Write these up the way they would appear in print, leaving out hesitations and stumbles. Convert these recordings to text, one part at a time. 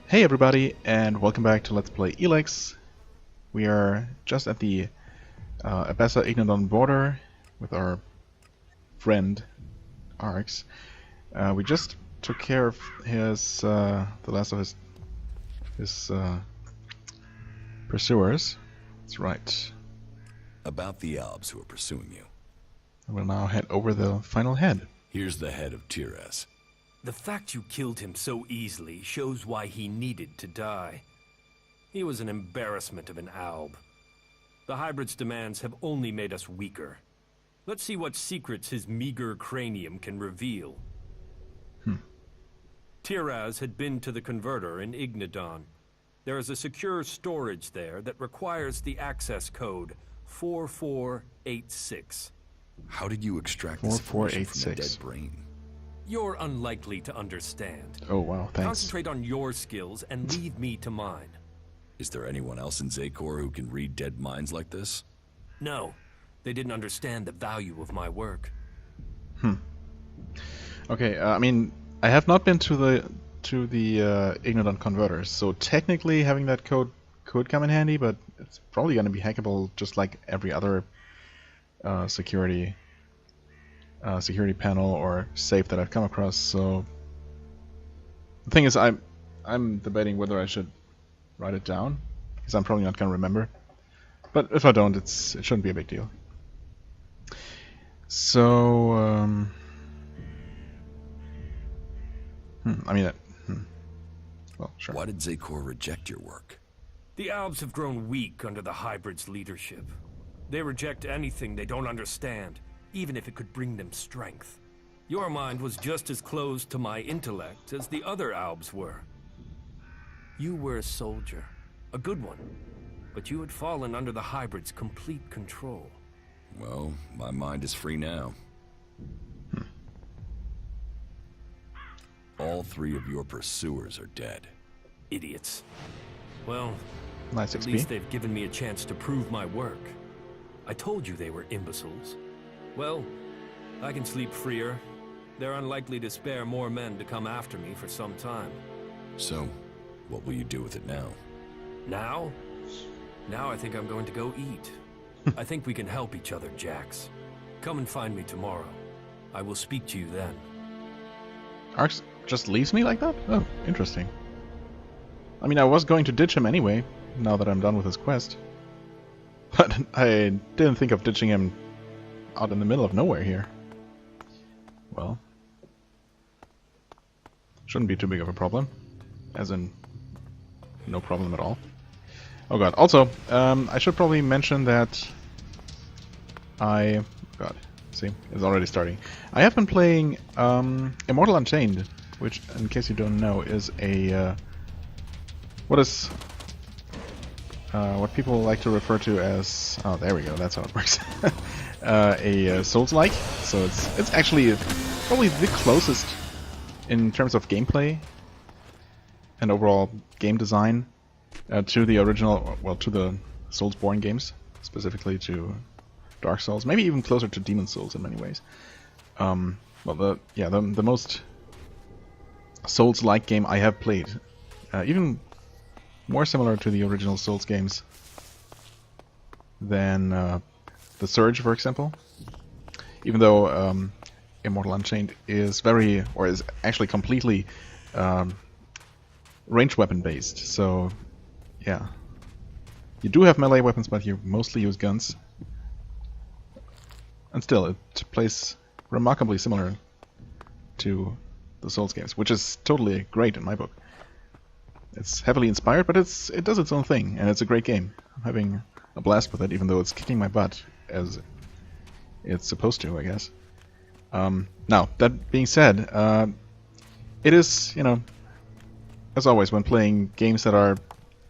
Hey everybody, and welcome back to Let's Play ELEX. We are just at the Abessa-Ignodon border with our friend Arx. We just took care of his the last of his pursuers. That's right. About the Albs who are pursuing you. We'll now head over the final head. Here's the head of Tiras. The fact you killed him so easily shows why he needed to die. He was an embarrassment of an Alb. The hybrid's demands have only made us weaker. Let's see what secrets his meager cranium can reveal. Tiras had been to the converter in Ignodon. There is a secure storage there that requires the access code 4486. How did you extract this information from a dead 4486. brain? You're unlikely to understand. Oh wow, thanks. Concentrate on your skills and leave me to mine. Is there anyone else in Zakor who can read dead minds like this? No, they didn't understand the value of my work. Okay, I mean, I have not been to the Ignodon converters, so technically having that code could come in handy, but it's probably going to be hackable just like every other security panel or safe that I've come across. So the thing is, I'm debating whether I should write it down, because I'm probably not going to remember. But if I don't, it shouldn't be a big deal. So I mean, well, sure. Why did Zakor reject your work? The Albs have grown weak under the hybrid's leadership. They reject anything they don't understand, even if it could bring them strength. Your mind was just as closed to my intellect as the other Albs were. You were a soldier, a good one, but you had fallen under the hybrid's complete control. Well, my mind is free now. All three of your pursuers are dead. Idiots. Well, Nice at XP. least they've given me a chance to prove my work. I told you they were imbeciles. Well, I can sleep freer. They're unlikely to spare more men to come after me for some time. So, what will you do with it now? Now? Now I think I'm going to go eat. I think we can help each other, Jax. Come and find me tomorrow. I will speak to you then. Arx just leaves me like that? Oh, interesting. I mean, I was going to ditch him anyway, now that I'm done with his quest. But I didn't think of ditching him out in the middle of nowhere here. Well, shouldn't be too big of a problem. As in, no problem at all. Oh god, also, I should probably mention that God, see, it's already starting. I have been playing Immortal Unchained, which, in case you don't know, is a what people like to refer to as, oh, there we go, that's how it works. A Souls-like. So it's actually probably the closest in terms of gameplay and overall game design to the original, well, to the Soulsborne games, specifically to Dark Souls, maybe even closer to Demon Souls in many ways. Well, the most Souls-like game I have played, even more similar to the original Souls games than the Surge, for example. Even though Immortal Unchained is is actually completely ranged weapon based. So, yeah, you do have melee weapons, but you mostly use guns. And still, it plays remarkably similar to the Souls games, which is totally great in my book. It's heavily inspired, but it does its own thing, and it's a great game. I'm having a blast with it, even though it's kicking my butt, as it's supposed to, I guess. Now, that being said, it is, you know, as always, when playing games that are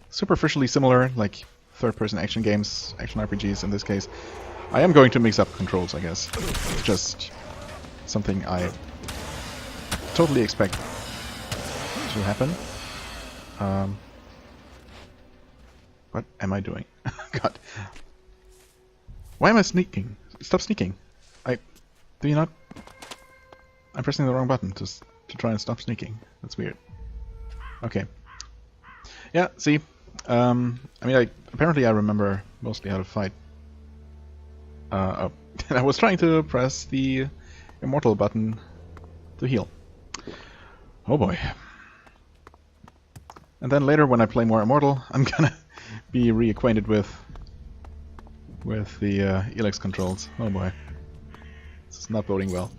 superficially similar, like third-person action games, action RPGs in this case, I am going to mix up controls, I guess. Just something I totally expect to happen. What am I doing? God. Why am I sneaking? Stop sneaking. Do you not? I'm pressing the wrong button to try and stop sneaking. That's weird. Okay. Yeah, see, I mean, apparently I remember mostly how to fight. Oh, I was trying to press the immortal button to heal. Oh boy. And then later, when I play more Immortal, I'm gonna be reacquainted with the ELEX controls. Oh boy. This is not boding well.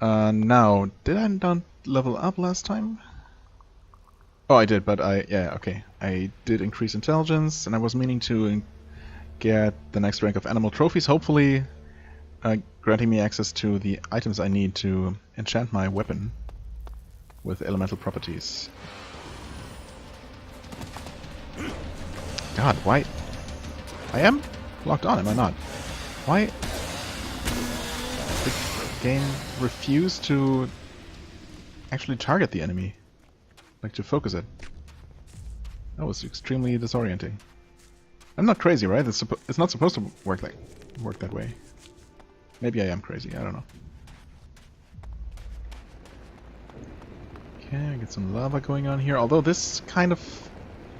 Now, did I not level up last time? Oh, I did, but yeah, okay. I did increase intelligence, and I was meaning to get the next rank of animal trophies, hopefully granting me access to the items I need to enchant my weapon with elemental properties. God, why? I am locked on, am I not? Why? The game refused to actually target the enemy, like to focus it. That was extremely disorienting. I'm not crazy, right? It's not supposed to work that way. Maybe I am crazy. I don't know. Okay, I get some lava going on here. Although this kind of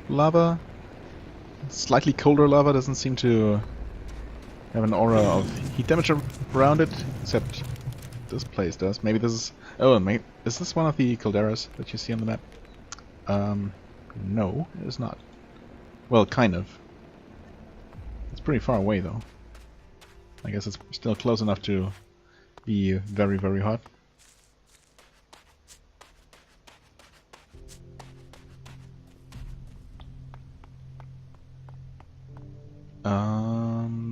lava, slightly colder lava, doesn't seem to have an aura of heat damage around it, except this place does. Maybe this is... Oh, is this one of the calderas that you see on the map? No, it is not. Well, kind of. It's pretty far away, though. I guess it's still close enough to be very, very hot.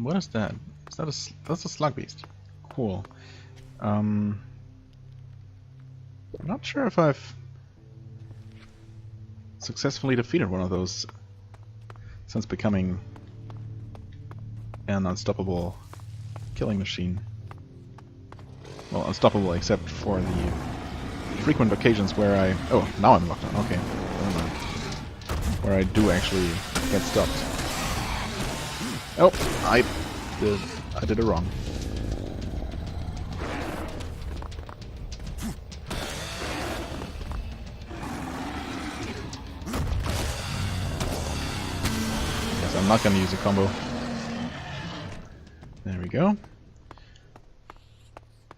What is that? Is that that's a slug beast? Cool. I'm not sure if I've successfully defeated one of those since becoming an unstoppable killing machine. Well, unstoppable except for the frequent occasions where I... Oh, now I'm locked on. Okay, never mind. Where I do actually get stopped. Oh, I did it wrong. Yes, I'm not gonna use a combo. There we go.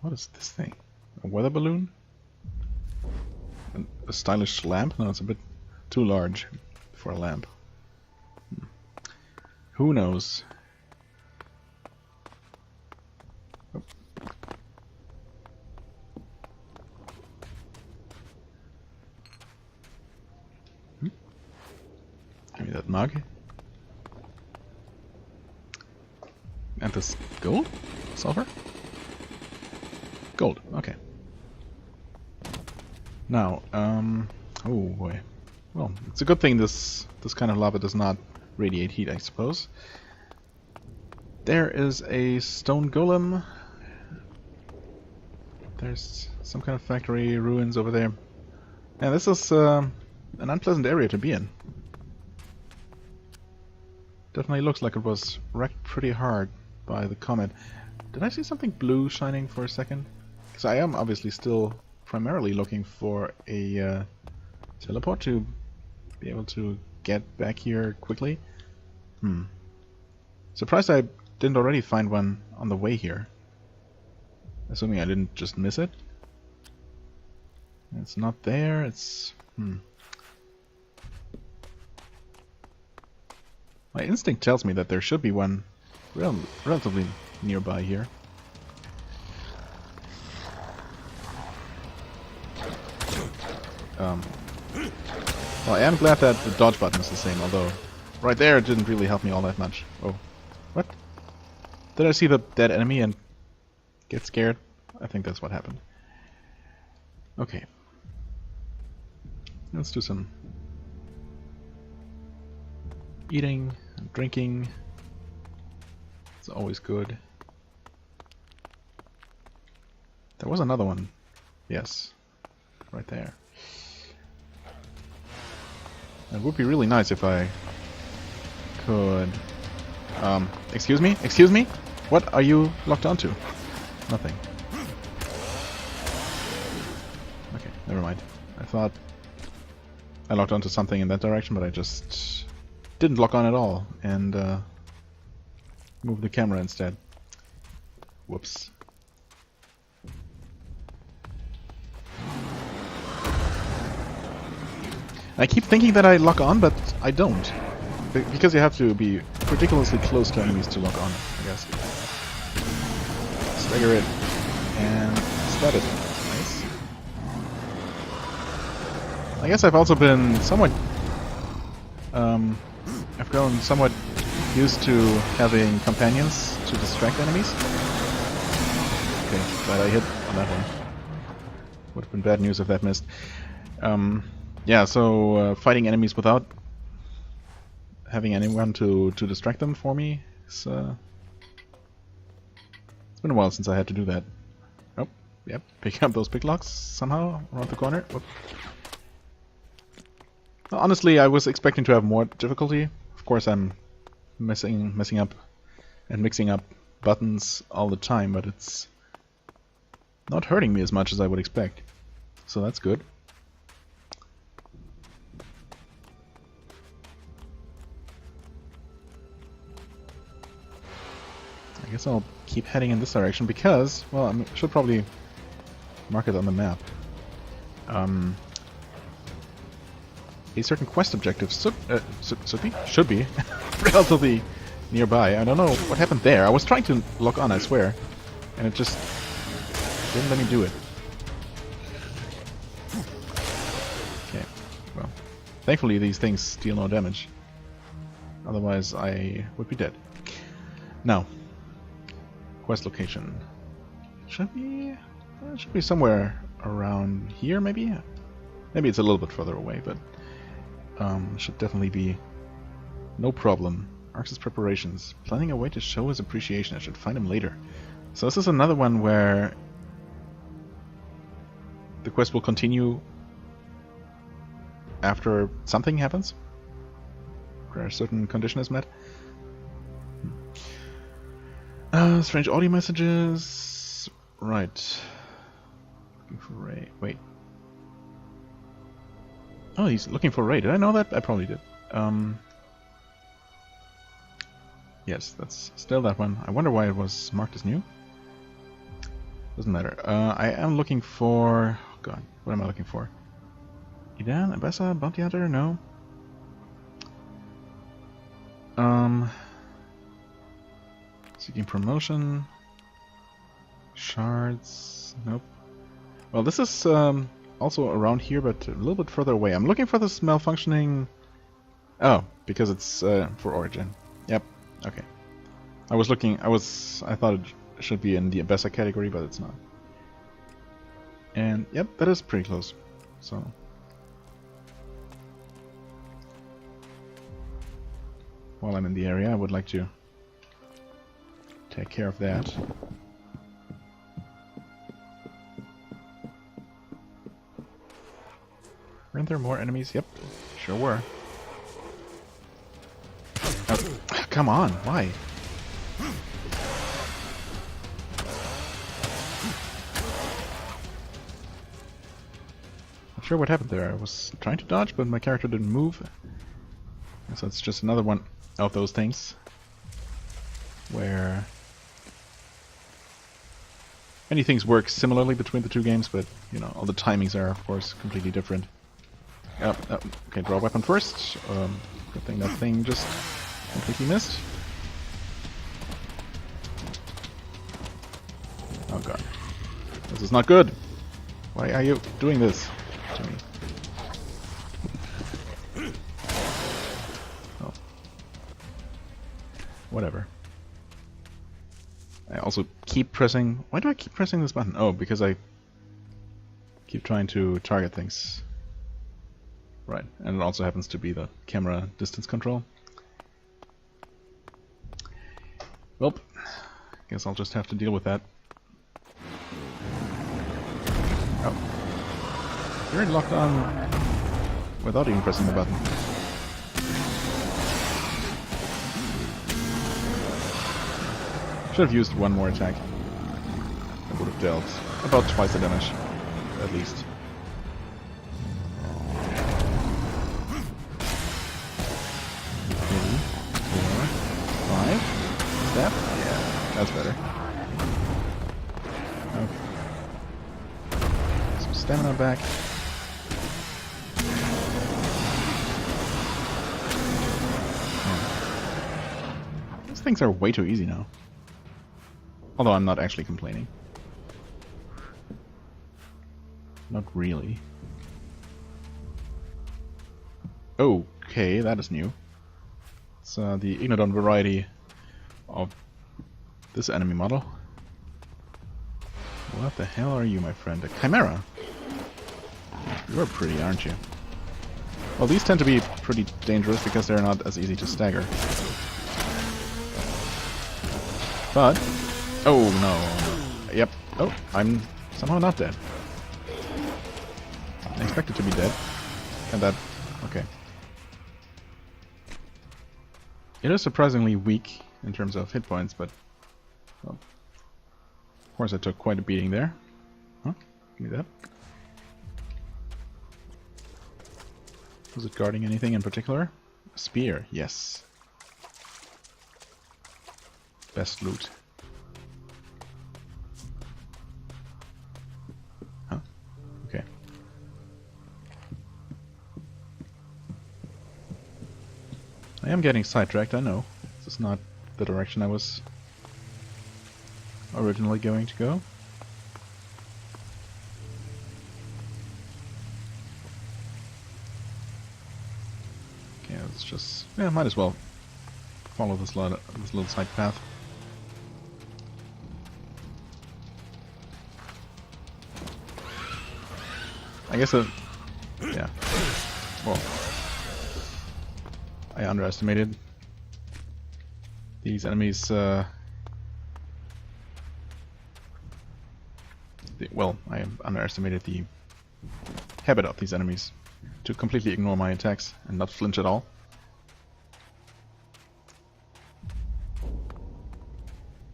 What is this thing? A weather balloon? A stylish lamp? No, it's a bit too large for a lamp. Who knows? Oh. Give me that mug. And this gold? Silver? Gold, okay. Now, oh boy. Well, it's a good thing this kind of lava does not radiate heat, I suppose. There is a stone golem. There's some kind of factory ruins over there. Yeah, this is an unpleasant area to be in. Definitely looks like it was wrecked pretty hard by the comet. Did I see something blue shining for a second? Because I am obviously still primarily looking for a teleport to be able to get back here quickly. Surprised I didn't already find one on the way here. Assuming I didn't just miss it. It's not there, it's... My instinct tells me that there should be one relatively nearby here. Well, I am glad that the dodge button is the same, although right there it didn't really help me all that much. Oh, what? Did I see the dead enemy and get scared? I think that's what happened. Okay. Let's do some eating and drinking. It's always good. There was another one. Yes. Right there. It would be really nice if I could... excuse me? Excuse me? What are you locked onto? Nothing. Okay, never mind. I thought I locked onto something in that direction, but I just didn't lock on at all, and moved the camera instead. Whoops. I keep thinking that I lock on, but I don't. Because you have to be ridiculously close to enemies to lock on, I guess. Stagger it, and stab it. Nice. I guess I've also been somewhat... I've grown somewhat used to having companions to distract enemies. Okay, glad I hit on that one. Would have been bad news if that missed. Yeah, so fighting enemies without having anyone to distract them for me is, it's been a while since I had to do that. Oh, yep, picking up those picklocks somehow around the corner. Whoop. Well, honestly, I was expecting to have more difficulty. Of course, I'm messing up and mixing up buttons all the time, but it's not hurting me as much as I would expect. So that's good. I guess I'll keep heading in this direction because, well, I should probably mark it on the map. A certain quest objective should be relatively nearby. I don't know what happened there. I was trying to lock on, I swear, and it just didn't let me do it. Okay, well, thankfully these things deal no damage. Otherwise I would be dead. Now, quest location. Should be somewhere around here, maybe? Maybe it's a little bit further away, but should definitely be no problem. Arx's preparations. Planning a way to show his appreciation. I should find him later. So this is another one where the quest will continue after something happens. Where a certain condition is met. Strange audio messages. Right. Looking for Ray. Wait. Oh, he's looking for Ray. Did I know that? I probably did. Yes, that's still that one. I wonder why it was marked as new. Doesn't matter. I am looking for... Oh God, what am I looking for? Idan? Abessa? Bounty Hunter? No. Seeking promotion. Shards. Nope. Well, this is also around here, but a little bit further away. I'm looking for this malfunctioning... Oh, because it's for Origin. Yep. Okay. I thought it should be in the Abessa category, but it's not. And yep, that is pretty close. So while I'm in the area, I would like to take care of that. Weren't there more enemies? Yep, sure were. Oh, come on, why? Not sure what happened there. I was trying to dodge, but my character didn't move. So it's just another one of those things where many things work similarly between the two games, but you know, all the timings are of course completely different. Okay, draw a weapon first. Good thing that thing just completely missed. Oh God, this is not good. Why are you doing this to me? Oh, whatever. I also keep pressing... Why do I keep pressing this button? Oh, because I keep trying to target things. Right, and it also happens to be the camera distance control. Well, guess I'll just have to deal with that. Oh. You're locked on without even pressing the button. Should have used one more attack. That would have dealt about twice the damage, at least. back. These things are way too easy now. Although I'm not actually complaining. Not really. Okay, that is new. It's the Ignodon variety of this enemy model. What the hell are you, my friend? A Chimera? You're pretty, aren't you? Well, these tend to be pretty dangerous because they're not as easy to stagger. But... oh, no. Yep. Oh, I'm somehow not dead. I expected to be dead. And that... okay. It is surprisingly weak in terms of hit points, but... well, of course I took quite a beating there. Huh? Give me that. Was it guarding anything in particular? A spear, yes. Best loot. Huh? Okay. I am getting sidetracked, I know. This is not the direction I was originally going to go. Okay, let's just... yeah, might as well follow this little side path. I guess yeah. Well, I underestimated these enemies. Well, I underestimated the habit of these enemies to completely ignore my attacks and not flinch at all.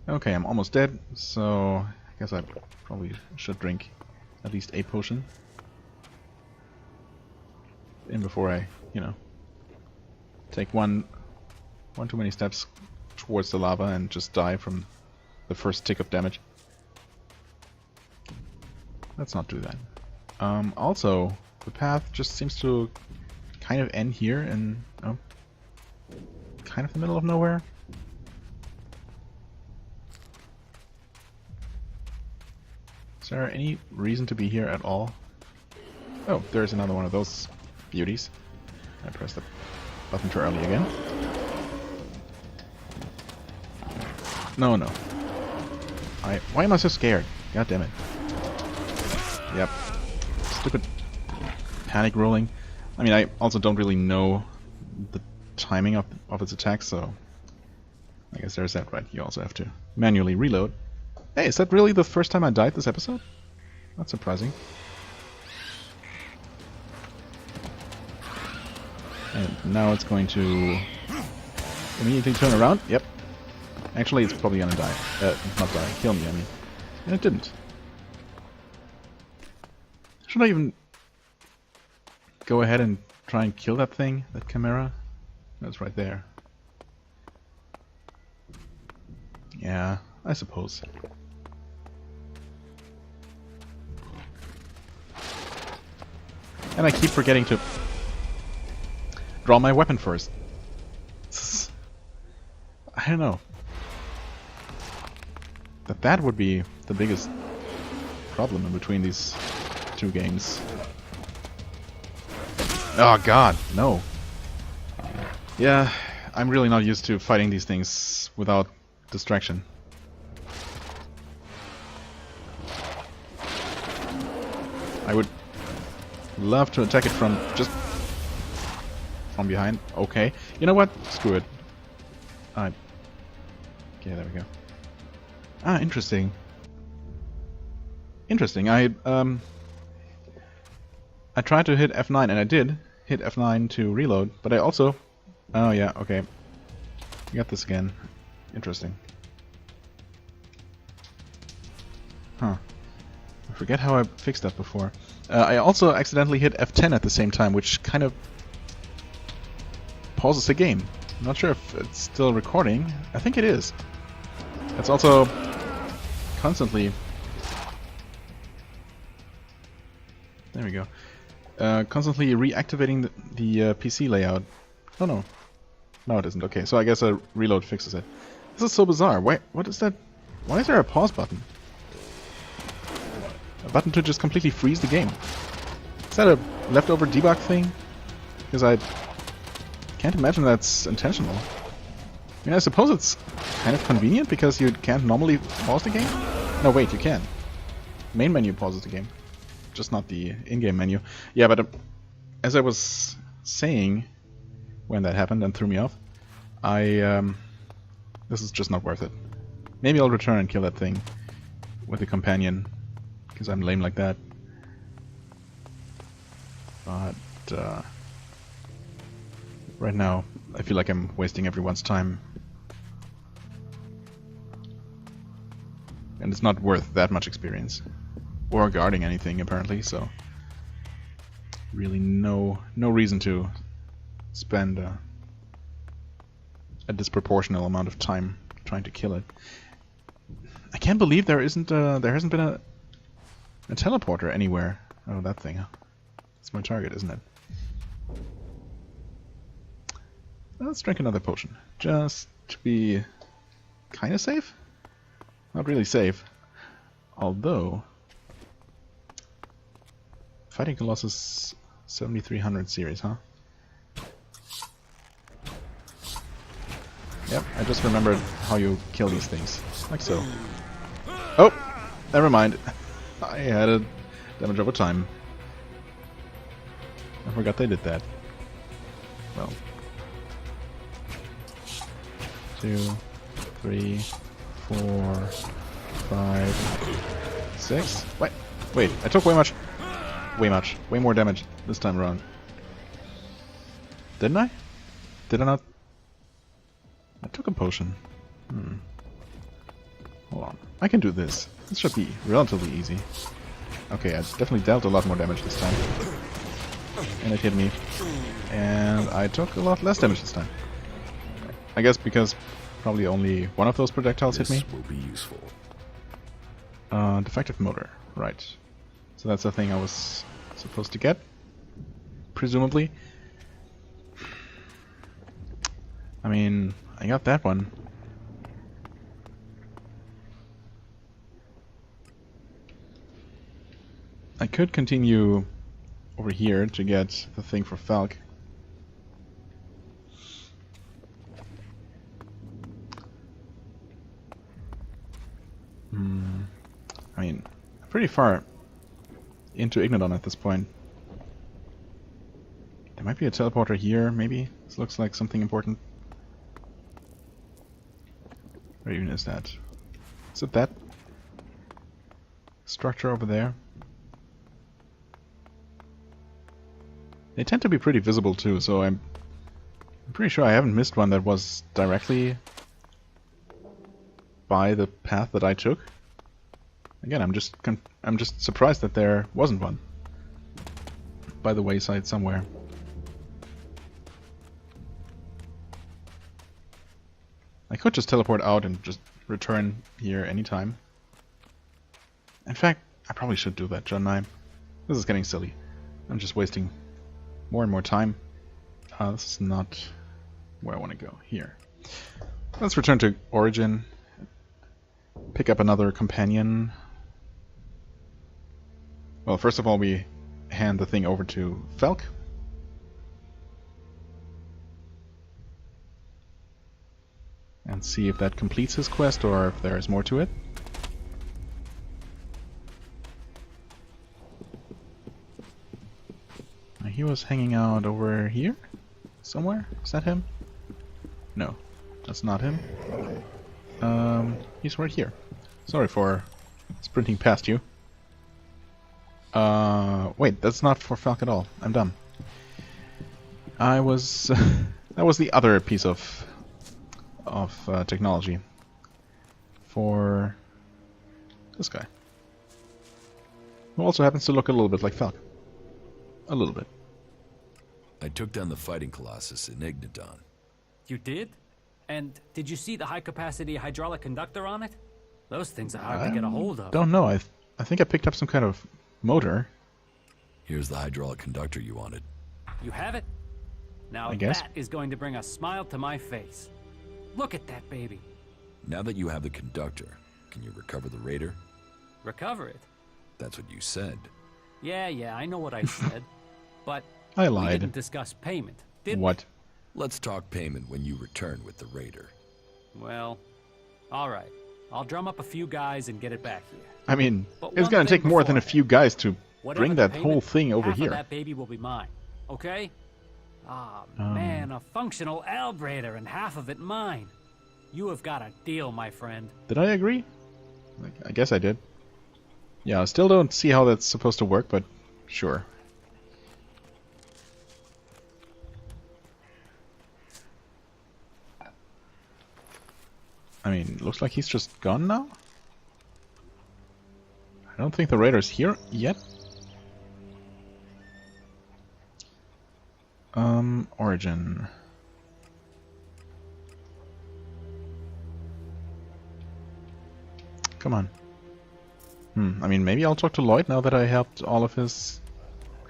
Okay, I'm almost dead, so I guess I probably should drink at least a potion in before I, you know, take one too many steps towards the lava and just die from the first tick of damage. Let's not do that. Also, the path just seems to kind of end here in kind of the middle of nowhere. Is there any reason to be here at all? Oh, there's another one of those beauties. I pressed the button too early again. No, no. Why am I so scared? God damn it. Yep. Stupid panic rolling. I mean, I also don't really know the timing of its attacks, so I guess there's that, right? You also have to manually reload. Hey, is that really the first time I died this episode? That's surprising. And now it's going to immediately turn around. Yep. Actually, it's probably gonna die. Not die. Kill me, I mean. And it didn't. Should I even go ahead and try and kill that thing? That chimera? That's right there. Yeah, I suppose. And I keep forgetting to draw my weapon first. I don't know. That would be the biggest problem in between these two games. Oh god, no. Yeah, I'm really not used to fighting these things without distraction. I would love to attack it from just from behind. Okay. You know what? Screw it. Okay, there we go. Ah, interesting. Interesting. I tried to hit F9 and I did hit F9 to reload, but I also... oh yeah, okay. We got this again. Interesting. Huh. I forget how I fixed that before. I also accidentally hit F10 at the same time, which kind of pauses the game. I'm not sure if it's still recording. I think it is. It's also constantly... There we go. Constantly reactivating the PC layout. Oh no. No, it isn't. Okay, so I guess a reload fixes it. This is so bizarre. Why? What is that? Why is there a pause button? A button to just completely freeze the game. Is that a leftover debug thing? Because I can't imagine that's intentional. I mean, I suppose it's kind of convenient because you can't normally pause the game. No, wait, you can. Main menu pauses the game, just not the in-game menu. Yeah, but as I was saying when that happened and threw me off, this is just not worth it. Maybe I'll return and kill that thing with a companion, because I'm lame like that. But right now, I feel like I'm wasting everyone's time. And it's not worth that much experience. Or guarding anything, apparently, so... Really no reason to spend a disproportional amount of time trying to kill it. I can't believe there hasn't been a teleporter anywhere. Oh, that thing. It's my target, isn't it? Let's drink another potion. Just to be kind of safe? Not really safe. Although... Fighting Colossus 7300 series, huh? Yep, I just remembered how you kill these things. Like so. Oh! Never mind. I had a damage over time. I forgot they did that. Well. 2, 3, 4, 5, 6. Wait, wait, I took way more damage this time around. Didn't I? Did I not? I took a potion. Hold on. I can do this. This should be relatively easy. Okay, I definitely dealt a lot more damage this time. And it hit me. And I took a lot less damage this time. I guess because probably only one of those projectiles hit me. This will be useful. Defective motor. Right. So that's the thing I was supposed to get. Presumably. I mean, I got that one. I could continue over here to get the thing for Falk. I mean, pretty far into Ignodon at this point. There might be a teleporter here, maybe. This looks like something important. Where even is that? Is it that structure over there? They tend to be pretty visible too, so I'm pretty sure I haven't missed one that was directly by the path that I took. Again, I'm just surprised that there wasn't one by the wayside somewhere. I could just teleport out and just return here anytime. In fact, I probably should do that, shouldn't I? This is getting silly. I'm just wasting more and more time. This is not where I want to go. Here. Let's return to Origin. Pick up another companion. Well, first of all, we hand the thing over to Falk. And see if that completes his quest or if there is more to it. He was hanging out over here? Somewhere? Is that him? No, that's not him. He's right here. Sorry for sprinting past you. Wait, that's not for Falk at all. I'm dumb. I was... that was the other piece of technology. For this guy. Who also happens to look a little bit like Falk. A little bit. I took down the fighting Colossus in Ignodon. You did? And did you see the high-capacity hydraulic conductor on it? Those things are hard to get a hold of. Don't know. I think I picked up some kind of motor. Here's the hydraulic conductor you wanted. You have it? Now I guess. that is going to bring a smile to my face. Look at that baby. Now that you have the conductor, can you recover the Raider? Recover it. That's what you said. Yeah, I know what I said. But I we lied. didn't discuss payment, did we? What? Let's talk payment when you return with the Raider. Well, all right. I'll drum up a few guys and get it back here. I mean, But it's one gonna thing take more than a beforehand. few guys to Whatever bring the that payment, whole thing over half of here. that baby will be mine. Okay? Ah, man, a functional Albrader and half of it mine. You have got a deal, my friend. Did I agree? I guess I did. Yeah, I still don't see how that's supposed to work, but sure. I mean, looks like he's just gone now? I don't think the Raider's here yet. Origin. Come on. I mean, maybe I'll talk to Lloyd now that I helped all of his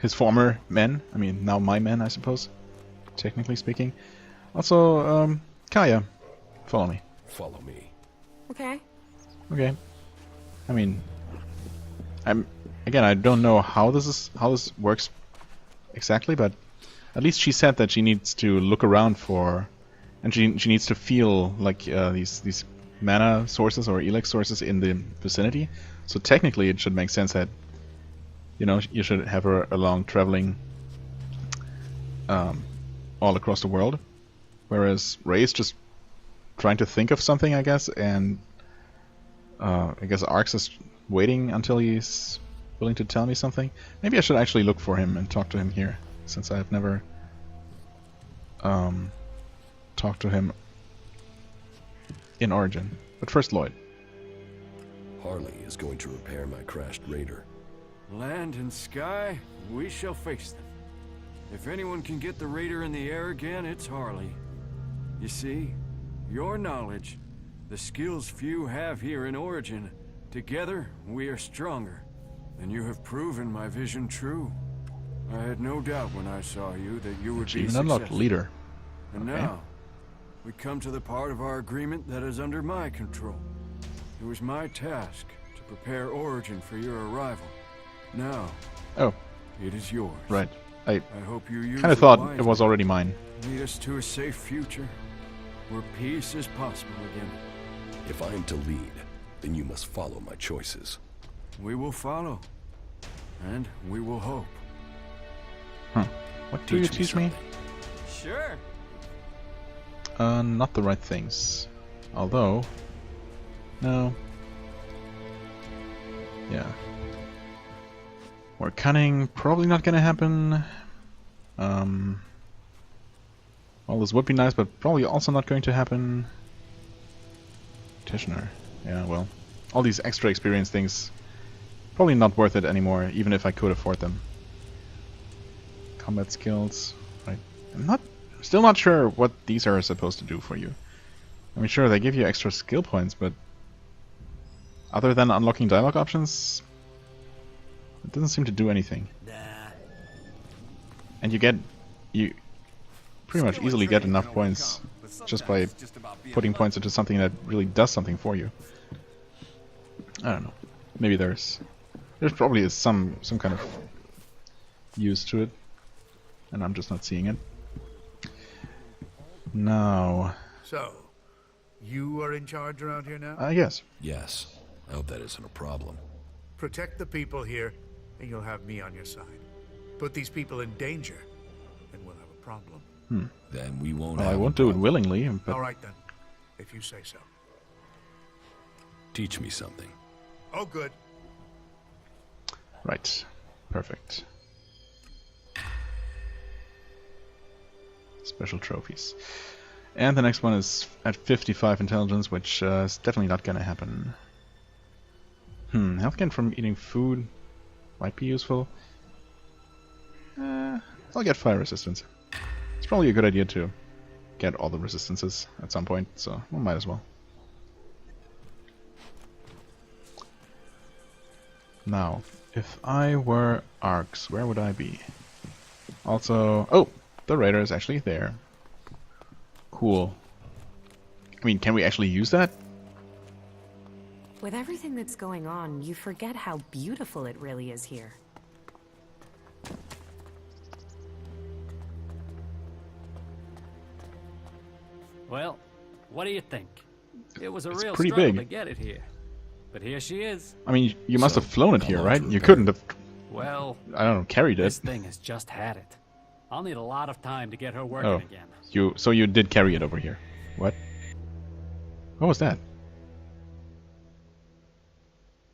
former men. I mean, now my men, I suppose, technically speaking. Also, Kaya, follow me. Follow me. Okay. Okay. I mean, I don't know how this works exactly, but at least she said that she needs to look around for, and she needs to feel like these mana sources or ELEX sources in the vicinity. So technically, it should make sense that you should have her along traveling all across the world, whereas Ray's just trying to think of something, I guess, and I guess Arx is waiting until he's willing to tell me something. Maybe I should actually look for him and talk to him here, since I've never talked to him in Origin. But first, Lloyd. Harley is going to repair my crashed Raider. Land and sky, we shall face them. If anyone can get the Raider in the air again, it's Harley. You see, your knowledge, the skills few have here in Origin, together we are stronger. And you have proven my vision true. I had no doubt when I saw you that you would be Achievement unlocked, successful. leader. And Okay. now, we come to the part of our agreement that is under my control. It was my task to prepare Origin for your arrival. Now, Oh, it is yours. right. I I hope you use kind of it thought wisely. it was already mine. Lead us to a safe future, where peace is possible again. If I am to lead, then you must follow my choices. We will follow, and we will hope. What do you teach me? something. Sure. Not the right things. Although, no. Yeah. More cunning, probably not gonna happen. Well, this would be nice, but probably also not going to happen. Petitioner. Yeah, well. All these extra experience things, probably not worth it anymore, even if I could afford them. Combat skills. Right. I'm still not sure what these are supposed to do for you. I mean, sure, they give you extra skill points, but other than unlocking dialogue options, it doesn't seem to do anything. And you pretty much easily get enough points just by putting points into something that really does something for you. I don't know. Maybe there's probably is some kind of use to it, and I'm just not seeing it. Now, So, you are in charge around here now? I guess. Yes. I hope that isn't a problem. Protect the people here, and you'll have me on your side. Put these people in danger, and we'll have a problem. Then we won't Well, have I a won't do it problem. willingly, but All right then, if you say so. Teach me something. Oh, good. right. Perfect. Special trophies. And the next one is at 55 intelligence, which is definitely not gonna happen. Health gain from eating food might be useful. I'll get fire resistance. It's probably a good idea to get all the resistances at some point, so we might as well. Now, If I were Arx, where would I be? Also, oh, the Raider is actually there. Cool. I mean, can we actually use that? With everything that's going on, you forget how beautiful it really is here. Well, what do you think? It was a It's real pretty struggle big. to get it here. But here she is. I mean, you must So, have flown it how here, long right? to You repair? couldn't have, Well, I don't know, carried this it. thing has just had it. I'll need a lot of time to get her working Oh, again. so you did carry it over here. What? What was that?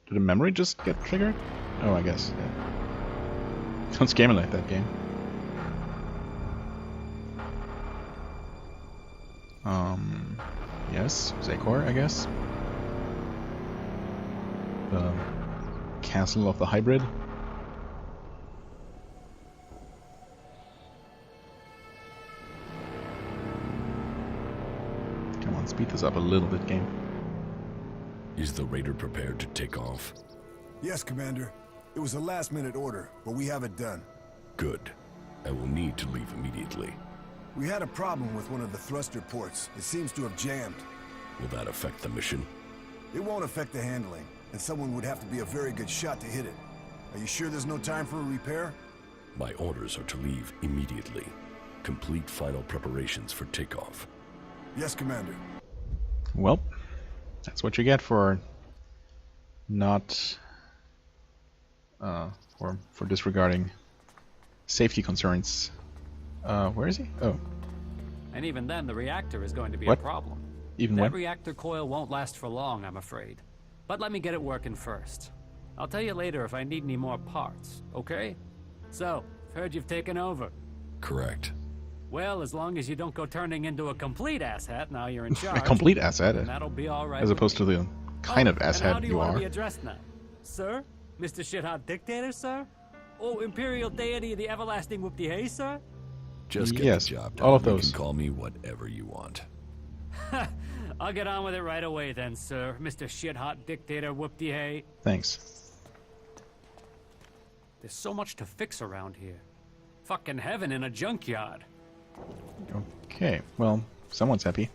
Did a memory just get triggered? Oh, I guess. Yeah. Don't scare me like that, game. Yes, Zakor, I guess. The castle of the hybrid. Come on, speed this up a little bit, game. Is the Raider prepared to take off? Yes, Commander. It was a last-minute order, but we have it done. Good. I will need to leave immediately. We had a problem with one of the thruster ports. It seems to have jammed. Will that affect the mission? It won't affect the handling, and someone would have to be a very good shot to hit it. Are you sure there's no time for a repair? My orders are to leave immediately. Complete final preparations for takeoff. Yes, Commander. Well, that's what you get for not for disregarding safety concerns. Where is he? Oh, And even then, the reactor is going to be What? a problem. even That when? reactor coil won't last for long, I'm afraid. But let me get it working first. I'll tell you later if I need any more parts, okay? So, heard you've taken over. Correct. Well, as long as you don't go turning into a complete asshat now you're in charge. A complete asset, then that'll be all right. as with opposed to me. the kind of and how asshat do you want to are. be addressed now? Sir? Mr. Shithot Dictator, sir? Oh, Imperial Deity of the Everlasting Whoop-de-Hay, sir? Just get Yes, the job done. all of You those. can call me whatever you want. I'll get on with it right away then, sir. Mr. Shithot Dictator Whoop-de-Hay. Thanks. There's so much to fix around here. Fucking heaven in a junkyard. Okay, well, someone's happy.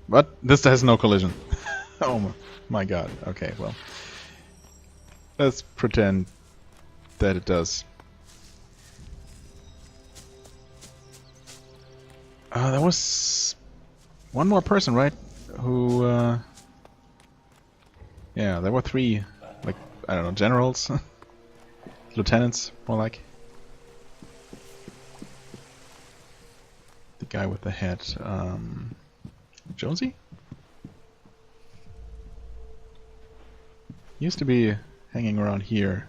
But this has no collision. Oh my god. Okay, well. Let's pretend that it does. There was one more person, right? Who, yeah, there were three, like, I don't know, generals? Lieutenants, more like. The guy with the hat, Jonesy? He used to be hanging around here.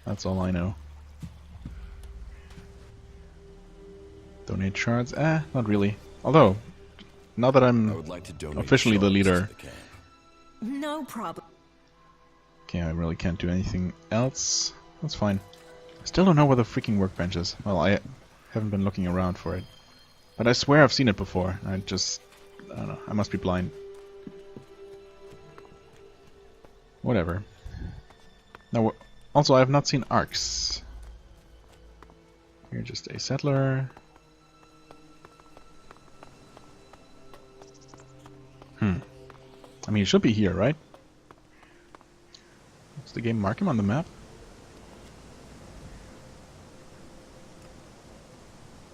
That's all I know. Donate shards? Not really. Although, now that I I'm would like to donate officially the shards leader, if I can. No problem. okay, I really can't do anything else. That's fine. I still don't know where the freaking workbench is. Well, I haven't been looking around for it. But I swear I've seen it before. I don't know. I must be blind. Whatever. Now, also, I have not seen Arcs. You're just a settler. I mean, he should be here, right? Does the game mark him on the map?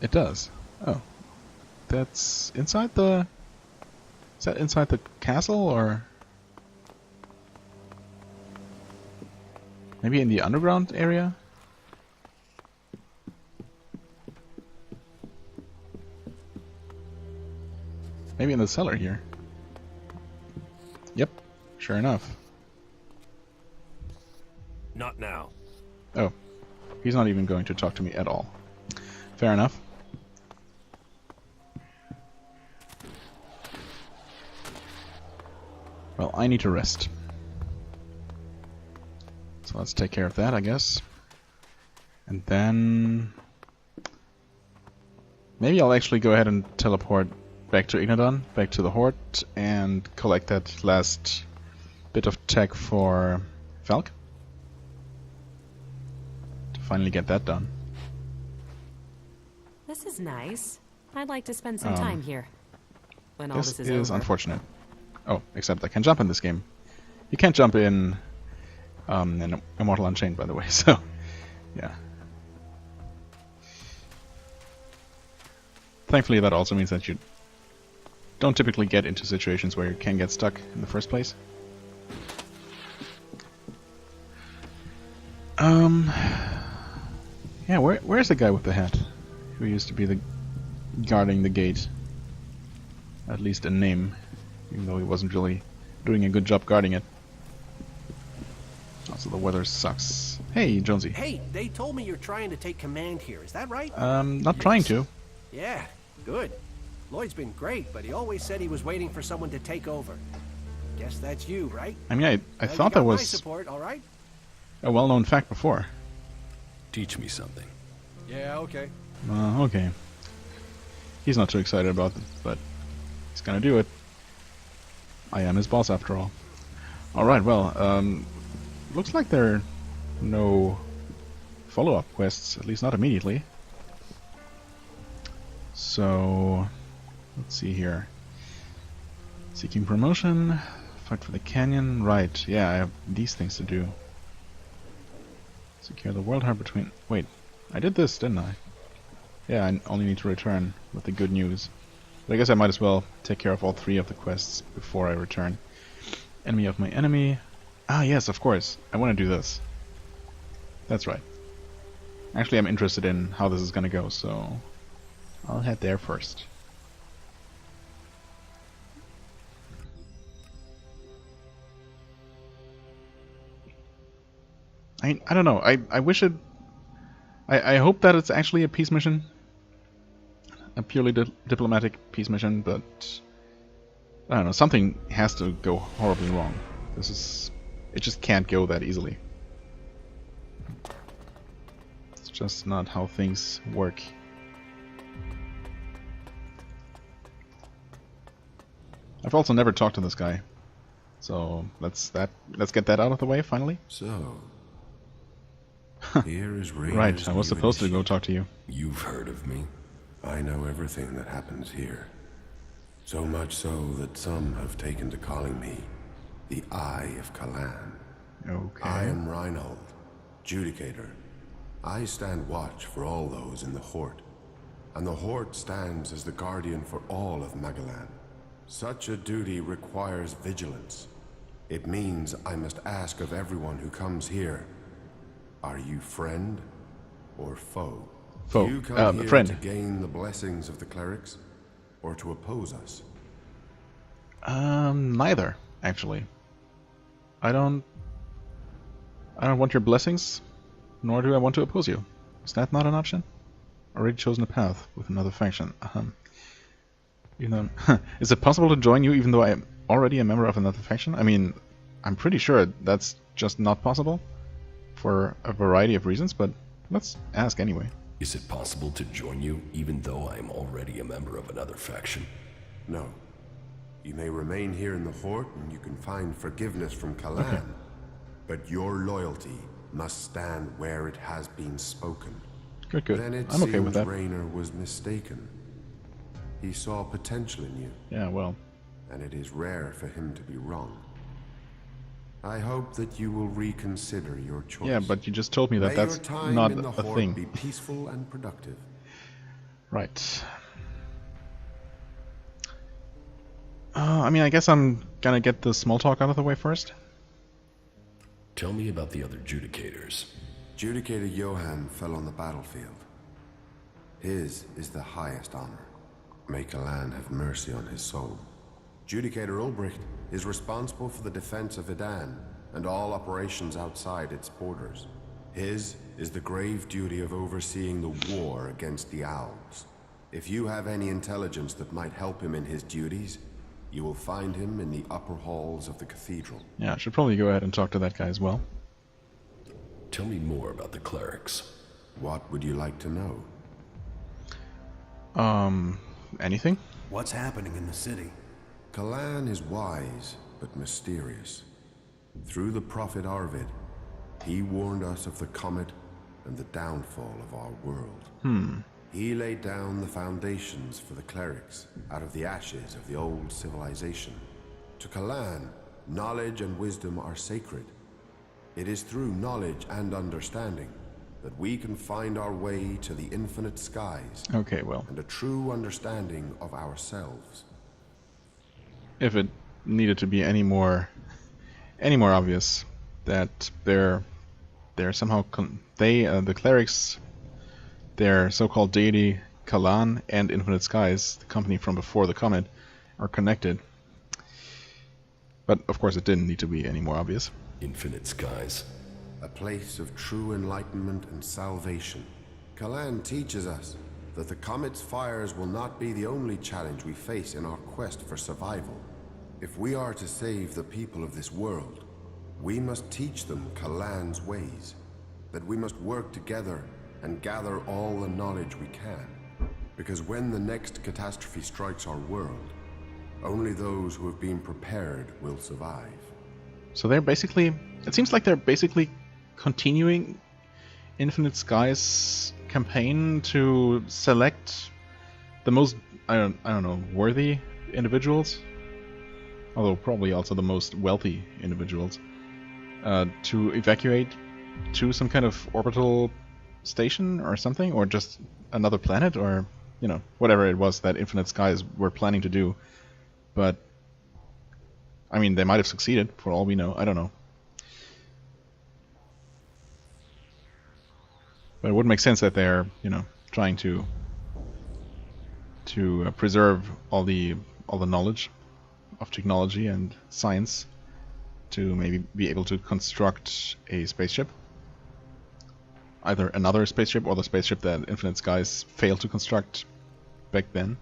It does. Oh. That's inside the... Is that inside the castle, or... Maybe in the underground area? Maybe in the cellar here. Yep, sure enough. Not now. Oh, he's not even going to talk to me at all. Fair enough. Well, I need to rest. So let's take care of that, I guess. And then... Maybe I'll actually go ahead and teleport back to Ignadon, back to the Horde, and collect that last bit of tech for Falk. To finally get that done. This is nice. I'd like to spend some time here. When all This this is over. unfortunate. Oh, except I can jump in this game. You can't jump in Immortal Unchained, by the way, so yeah. Thankfully, that also means that you don't typically get into situations where you can get stuck in the first place. Yeah, where's the guy with the hat? Who used to be the guarding the gate? At least in name, even though he wasn't really doing a good job guarding it. Also, the weather sucks. Hey, Jonesy. Hey, they told me you're trying to take command here. Is that right? Not trying to. Yeah, good. Lloyd's been great, but he always said he was waiting for someone to take over. Guess that's you, right? I mean, I Well, thought you that got my was support, all right? a well-known fact before. Teach me something. Yeah, okay. Okay. He's not too excited about it, but he's gonna do it. I am his boss after all. Alright, well, looks like there are no follow-up quests, at least not immediately. So, let's see here. Seeking promotion, fight for the canyon, right, yeah, I have these things to do. Secure the world heart between... Wait, I did this, didn't I? Yeah, I only need to return with the good news. But I guess I might as well take care of all 3 of the quests before I return. Enemy of my enemy. Ah, yes, of course. I want to do this. That's right. Actually, I'm interested in how this is going to go, so I'll head there first. I don't know. I wish it... I hope that it's actually a peace mission. A purely diplomatic peace mission, but... I don't know. Something has to go horribly wrong. This is... It just can't go that easily. It's just not how things work. I've also never talked to this guy. So let's get that out of the way finally. So, here is Rainer's Right, I was new supposed to go initiative. talk to you. You've heard of me? I know everything that happens here. So much so that some have taken to calling me the Eye of Kalan. Okay. I am Reinhold, Judicator. I stand watch for all those in the Horde, and the Horde stands as the guardian for all of Magalan. Such a duty requires vigilance. It means I must ask of everyone who comes here, are you friend or foe? Foe. Do you come here Friend. to gain the blessings of the clerics, or to oppose us? Neither, actually. I don't want your blessings, nor do I want to oppose you. Is that not an option? Already chosen a path with another faction. Is it possible to join you even though I am already a member of another faction? I mean, I'm pretty sure that's just not possible for a variety of reasons, but let's ask anyway. Is it possible to join you even though I am already a member of another faction? No. You may remain here in the Horde and you can find forgiveness from Kalan. Okay. But your loyalty must stand where it has been spoken. Good, good. Then it I'm okay with seems that. Rainer was mistaken. He saw potential in you, Yeah, well, and it is rare for him to be wrong. I hope that you will reconsider your choice. yeah, but you just told me that May that's your time not in the a Horde thing. be peaceful and productive. Right. I mean, I guess I'm gonna get the small talk out of the way first. Tell me about the other Judicators. Judicator Johann fell on the battlefield. His is the highest honor. May Kalan have mercy on his soul. Judicator Ulbricht is responsible for the defense of Idan and all operations outside its borders. His is the grave duty of overseeing the war against the Owls. If you have any intelligence that might help him in his duties, you will find him in the upper halls of the cathedral. Yeah, I should probably go ahead and talk to that guy as well. Tell me more about the clerics. What would you like to know? Anything? What's happening in the city? Kalan is wise, but mysterious. Through the prophet Arvid, he warned us of the comet and the downfall of our world. He laid down the foundations for the clerics out of the ashes of the old civilization. To Kalan, knowledge and wisdom are sacred. It is through knowledge and understanding that we can find our way to the infinite skies. Okay, well, And a true understanding of ourselves. if it needed to be any more obvious that they're somehow the clerics, their so-called deity Kalan and Infinite Skies, the company from before the comet, are connected. But of course, it didn't need to be any more obvious. Infinite skies. A place of true enlightenment and salvation. Kalan teaches us that the comet's fires will not be the only challenge we face in our quest for survival. If we are to save the people of this world, we must teach them Kalan's ways. That we must work together and gather all the knowledge we can. Because when the next catastrophe strikes our world, only those who have been prepared will survive. So they're basically, it seems like they're basically continuing Infinite Skies campaign to select the most, I don't know, worthy individuals, although probably also the most wealthy individuals, to evacuate to some kind of orbital station or something, or just another planet, or, you know, whatever it was that Infinite Skies were planning to do. But I mean, they might have succeeded, for all we know. I don't know. But it would make sense that they're, you know, trying to preserve all the knowledge of technology and science to maybe be able to construct a spaceship. Either another spaceship or the spaceship that Infinite Skies failed to construct back then.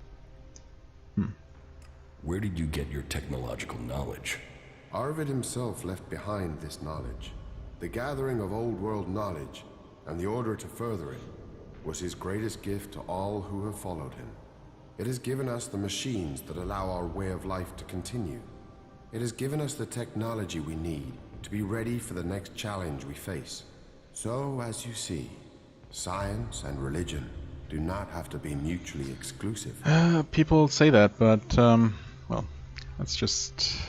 Where did you get your technological knowledge? Arvid himself left behind this knowledge. The gathering of old world knowledge and the order to further it was his greatest gift to all who have followed him. It has given us the machines that allow our way of life to continue. It has given us the technology we need to be ready for the next challenge we face. So, as you see, science and religion do not have to be mutually exclusive. People say that, but well, let's just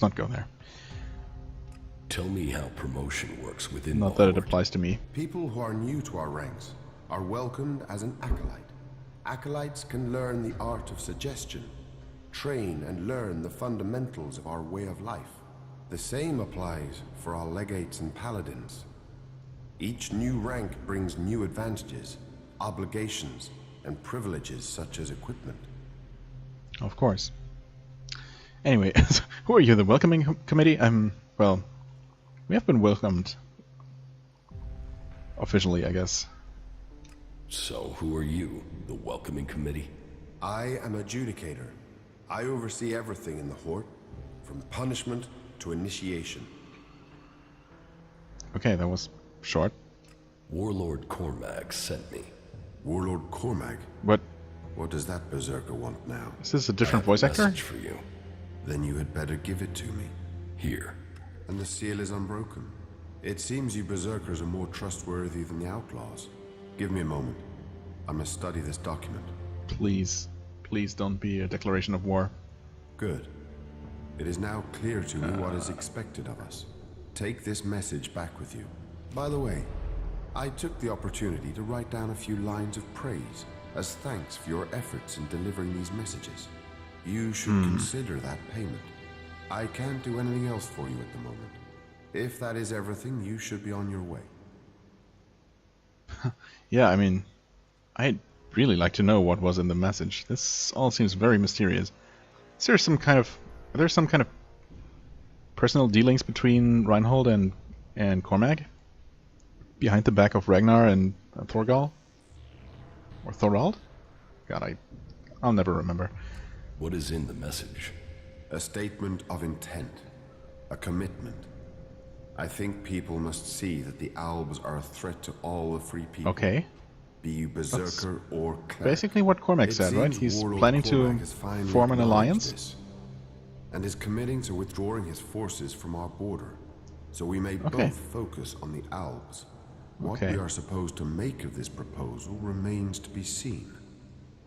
not go there. Tell me how promotion works within Not the that it Horde. applies to me. People who are new to our ranks are welcomed as an acolyte. Acolytes can learn the art of suggestion, train and learn the fundamentals of our way of life. The same applies for our legates and paladins. Each new rank brings new advantages, obligations, and privileges such as equipment. Of course. Anyway, who are you, the welcoming committee? Well, we have been welcomed officially, I guess. So, who are you? The welcoming committee? I am a Judicator. I oversee everything in the Horde, from punishment to initiation. Okay, that was short. Warlord Cormac sent me. Warlord Cormac? What? What does that berserker want now? Is this a different I have voice a actor? message for you. Then you had better give it to me. Here. And the seal is unbroken. It seems you berserkers are more trustworthy than the outlaws. Give me a moment. I must study this document. Please. Please don't be a declaration of war. Good. It is now clear to me what is expected of us. Take this message back with you. By the way, I took the opportunity to write down a few lines of praise as thanks for your efforts in delivering these messages. You should consider that payment. I can't do anything else for you at the moment. If that is everything, you should be on your way. Yeah, I mean, I'd really like to know what was in the message. This all seems very mysterious. Is there some kind of... Are there some kind of personal dealings between Reinhold and Cormac? Behind the back of Ragnar and Thorgal? Or Thorald? God, I'll never remember. What is in the message? A statement of intent. A commitment. I think people must see that the Albs are a threat to all the free people. Okay. be you berserker or cleric. Basically what Cormac It said, right? seems He's Warlord planning to Cormac has finally form an acknowledged alliance. this, and is committing to withdrawing his forces from our border, so we may both focus on the Alps. What we are supposed to make of this proposal remains to be seen.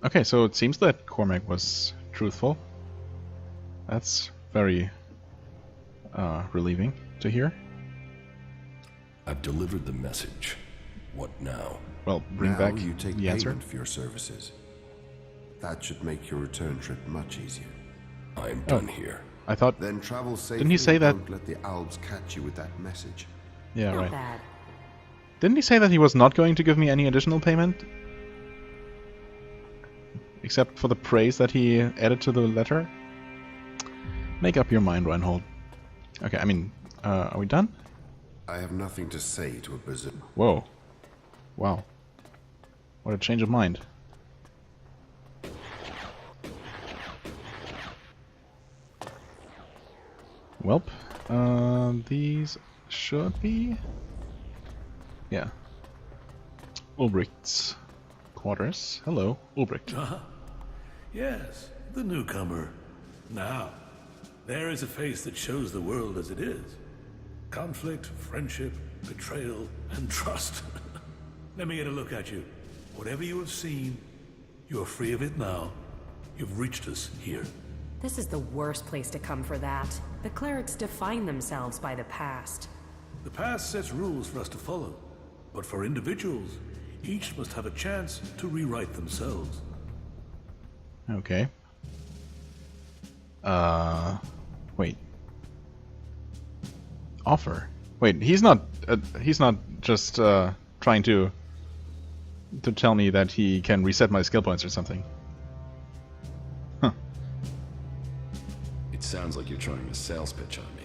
Okay, so it seems that Cormac was truthful. That's very relieving to hear. I've delivered the message. What now? Well, bring now back you take the answer. payment for your services. That should make your return trip much easier. I'm done here. I thought... Then travel safely. Didn't he say and that... Don't let the Alps catch you with that message. Yeah, Not right. bad. Didn't he say that he was not going to give me any additional payment? Except for the praise that he added to the letter? Make up your mind, Reinhold. Okay, I mean, are we done? I have nothing to say to a berserker. Whoa. Wow. What a change of mind. Welp. These should be... Yeah. Ulbricht's quarters. Hello, Ulbricht. Yes, the newcomer. Now, there is a face that shows the world as it is. Conflict, friendship, betrayal, and trust. Let me get a look at you. Whatever you have seen, you are free of it now. You've reached us here. This is the worst place to come for that. The clerics define themselves by the past. The past sets rules for us to follow. But for individuals, each must have a chance to rewrite themselves. Okay. Wait. Offer. Wait, he's not just trying to tell me that he can reset my skill points or something. Huh. It sounds like you're trying a sales pitch on me.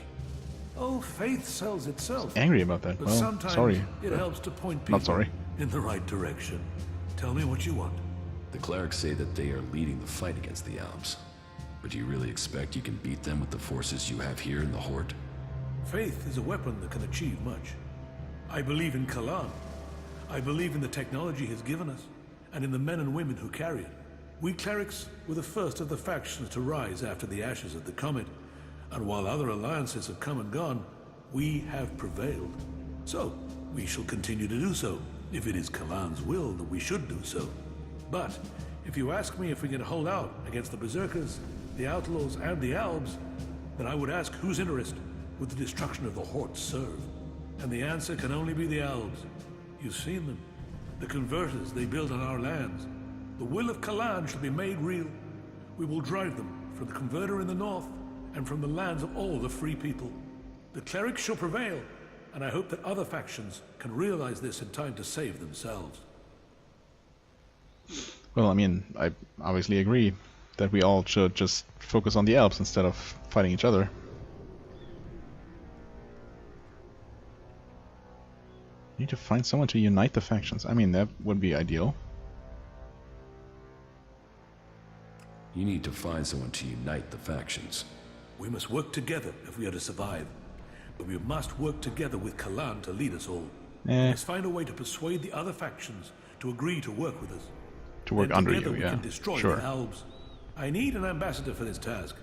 Oh, faith sells itself. Angry about that. But Well, sometimes sorry. it helps to point people Not sorry. in the right direction. Tell me what you want. The clerics say that they are leading the fight against the Alps. But do you really expect you can beat them with the forces you have here in the Horde? Faith is a weapon that can achieve much. I believe in Kalan. I believe in the technology he's given us, and in the men and women who carry it. We clerics were the first of the factions to rise after the ashes of the Comet, and while other alliances have come and gone, we have prevailed. So, we shall continue to do so, if it is Kalan's will that we should do so. But, if you ask me if we can hold out against the Berserkers, the Outlaws, and the Albs, then I would ask whose interest would the destruction of the Horde serve? And the answer can only be the Albs. You've seen them. The converters they built on our lands. The will of Kalan shall be made real. We will drive them from the converter in the north and from the lands of all the free people. The clerics shall prevail, and I hope that other factions can realize this in time to save themselves. Well, I mean, I obviously agree that we all should just focus on the Alps instead of fighting each other. Need to find someone to unite the factions. I mean, that would be ideal. You need to find someone to unite the factions. We must work together if we are to survive. But we must work together with Kalan to lead us all. We must find a way to persuade the other factions to agree to work with us. To work then under together you, we yeah. can destroy Sure. the Albs. I need an ambassador for this task.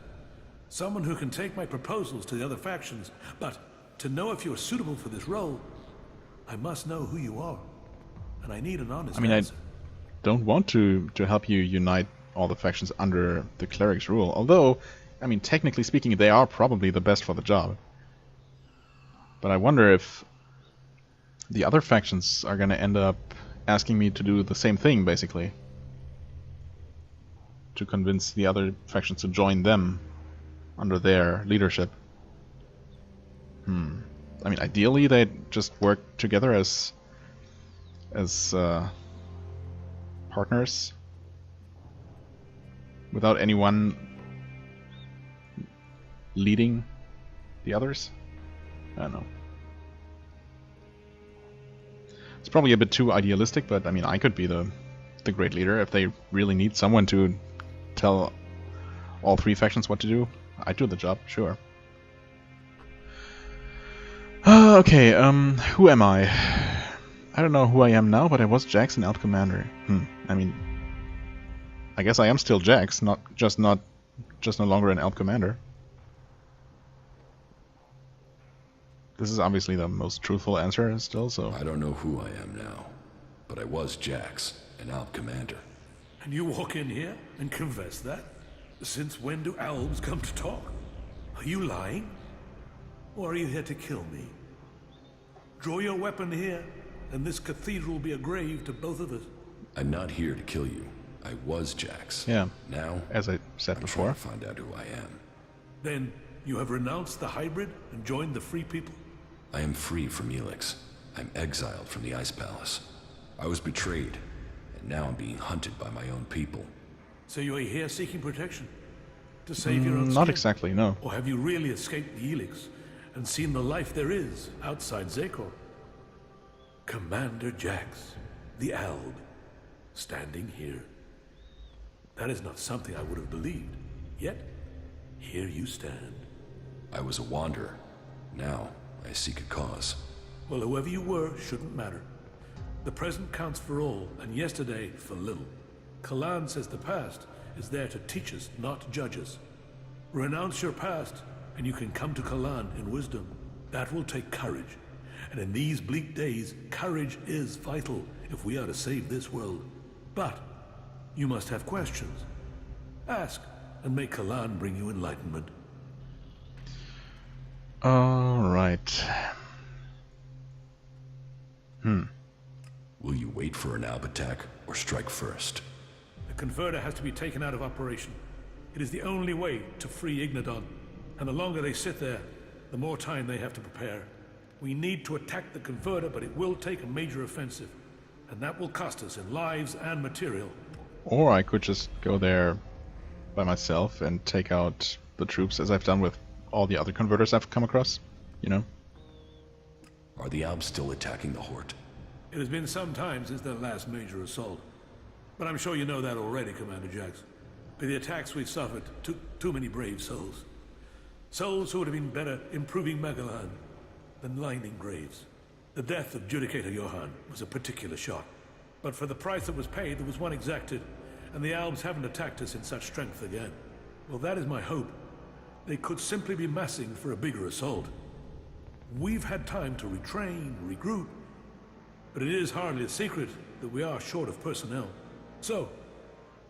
Someone who can take my proposals to the other factions. But to know if you are suitable for this role, I must know who you are. And I need an honest answer. I don't want to help you unite all the factions under the cleric's rule. Although, I mean, technically speaking, they are probably the best for the job. But I wonder if the other factions are going to end up asking me to do the same thing, basically. To convince the other factions to join them under their leadership. I mean, ideally they'd just work together as partners without anyone leading the others. I don't know. It's probably a bit too idealistic, but I mean, I could be the great leader if they really need someone to tell all three factions what to do. I'd do the job, sure. Okay, who am I? I don't know who I am now, but I was Jax and Out Commander. I mean, I guess I am still Jax, just no longer an Out Commander. This is obviously the most truthful answer still, so... I don't know who I am now, but I was Jax, an Alp Commander. And you walk in here and confess that? Since when do elves come to talk? Are you lying? Or are you here to kill me? Draw your weapon here, and this cathedral will be a grave to both of us. I'm not here to kill you. I was Jax. Yeah. Now, as I said before, I'm trying to find out who I am. Then you have renounced the hybrid and joined the Free People? I am free from ELEX. I'm exiled from the Ice Palace. I was betrayed, and now I'm being hunted by my own people. So you are here seeking protection? To save your own Not skin? exactly, no. Or have you really escaped the ELEX and seen the life there is outside Zakor? Commander Jax, the Alb, standing here. That is not something I would have believed. Yet, here you stand. I was a wanderer. Now, I seek a cause. Well, whoever you were shouldn't matter. The present counts for all, and yesterday for little. Kalan says the past is there to teach us, not to judge us. Renounce your past, and you can come to Kalan in wisdom. That will take courage. And in these bleak days, courage is vital if we are to save this world. But you must have questions. Ask, and may Kalan bring you enlightenment. Alright. Will you wait for an Alb attack, or strike first? The converter has to be taken out of operation. It is the only way to free Ignadon. And the longer they sit there, the more time they have to prepare. We need to attack the converter, but it will take a major offensive. And that will cost us in lives and material. Or I could just go there by myself and take out the troops, as I've done with all the other converters I've come across, you know? Are the Albs still attacking the Horde? It has been some time since their last major assault. But I'm sure you know that already, Commander Jax. But the attacks we've suffered took too many brave souls. Souls who would have been better improving Megalan than lining graves. The death of Judicator Johann was a particular shock. But for the price that was paid, there was one exacted, and the Albs haven't attacked us in such strength again. Well, that is my hope. They could simply be massing for a bigger assault. We've had time to retrain, regroup, but it is hardly a secret that we are short of personnel. So,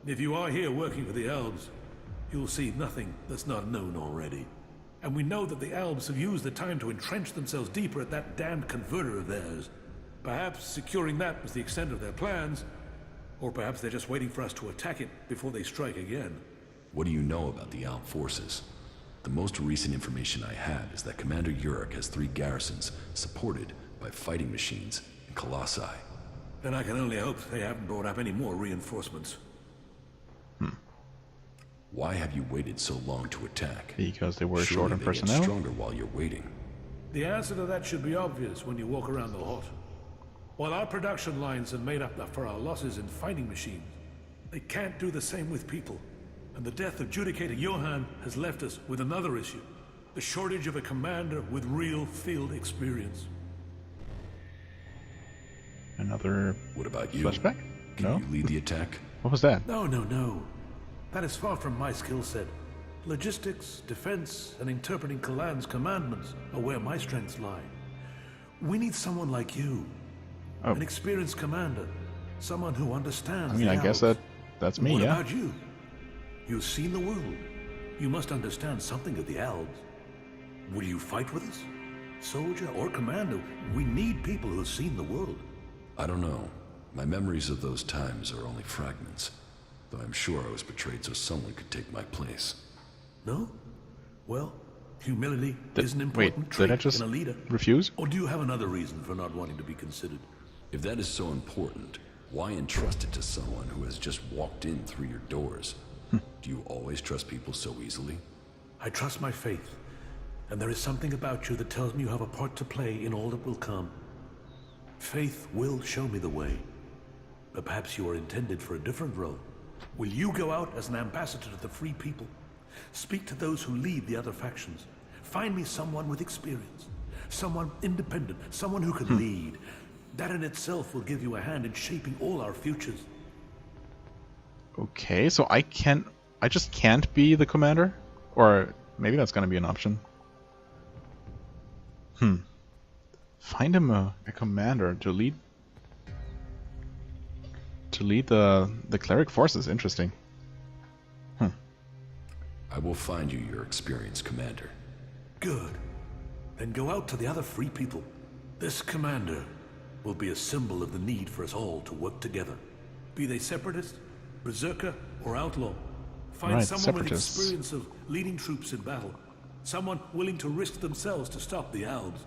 if you are here working for the Albs, you'll see nothing that's not known already. And we know that the Albs have used the time to entrench themselves deeper at that damned converter of theirs. Perhaps securing that was the extent of their plans, or perhaps they're just waiting for us to attack it before they strike again. What do you know about the Alb forces? The most recent information I have is that Commander Uruk has 3 garrisons supported by fighting machines and colossi. Then I can only hope they haven't brought up any more reinforcements. Why have you waited so long to attack? Because they were Surely short on they personnel? get stronger while you're waiting. The answer to that should be obvious when you walk around the Horde. While our production lines have made up for our losses in fighting machines, they can't do the same with people. And the death of Judicator Johann has left us with another issue. The shortage of a commander with real field experience. Another What about you? flashback? Can No? you lead the attack? What was that? No. That is far from my skill set. Logistics, defense, and interpreting Kalan's commandments are where my strengths lie. We need someone like you. Oh. An experienced commander. Someone who understands I mean, the I guess Alps. that's me, What yeah. about you? You've seen the world. You must understand something of the Albs. Will you fight with us? Soldier or commander, we need people who have seen the world. I don't know. My memories of those times are only fragments. Though I'm sure I was betrayed so someone could take my place. No? Well, humility is an important Wait, trait did I just in a leader. refuse? Or do you have another reason for not wanting to be considered? If that is so important, why entrust it to someone who has just walked in through your doors? Do you always trust people so easily? I trust my faith, and there is something about you that tells me you have a part to play in all that will come. Faith will show me the way. But perhaps you are intended for a different role. Will you go out as an ambassador to the free people? Speak to those who lead the other factions. Find me someone with experience. Someone independent. Someone who can lead. That in itself will give you a hand in shaping all our futures. Okay, so I just can't be the commander? Or maybe that's gonna be an option. Find him a commander to lead the cleric forces. Interesting. I will find you your experienced commander. Good. Then go out to the other free people. This commander will be a symbol of the need for us all to work together. Be they separatist, berserker, or outlaw. Find Right, someone separatists. with experience of leading troops in battle. Someone willing to risk themselves to stop the Albs.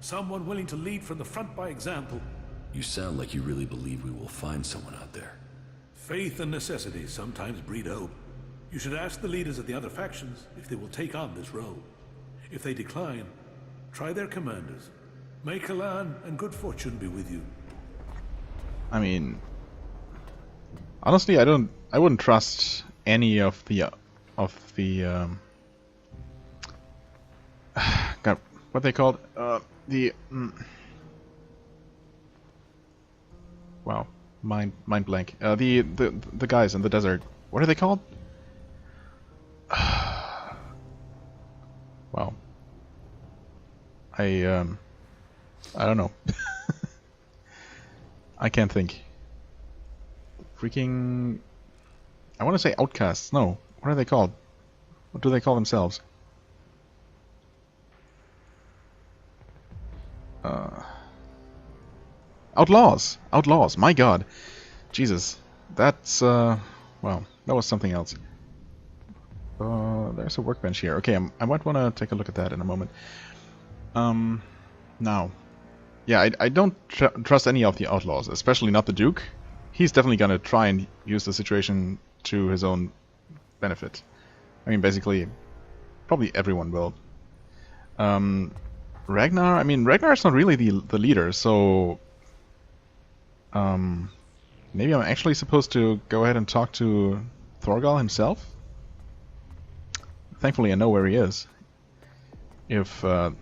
Someone willing to lead from the front by example. You sound like you really believe we will find someone out there. Faith and necessity sometimes breed hope. You should ask the leaders of the other factions if they will take on this role. If they decline, try their commanders. May Kalan and good fortune be with you. I mean, honestly, I wouldn't trust any of the God, what they called wow, mind blank. The guys in the desert. What are they called? Wow. I don't know. I can't think. Freaking... I want to say outcasts. No. What are they called? What do they call themselves? Outlaws! Outlaws! My god! Jesus. That's, well, that was something else. There's a workbench here. Okay, I might want to take a look at that in a moment. Now. Yeah, I don't trust any of the outlaws, especially not the Duke. He's definitely gonna try and use the situation to his own benefit. I mean, basically, probably everyone will. Ragnar, I mean, Ragnar's not really the leader, so... maybe I'm actually supposed to go ahead and talk to Thorgal himself? Thankfully I know where he is. If the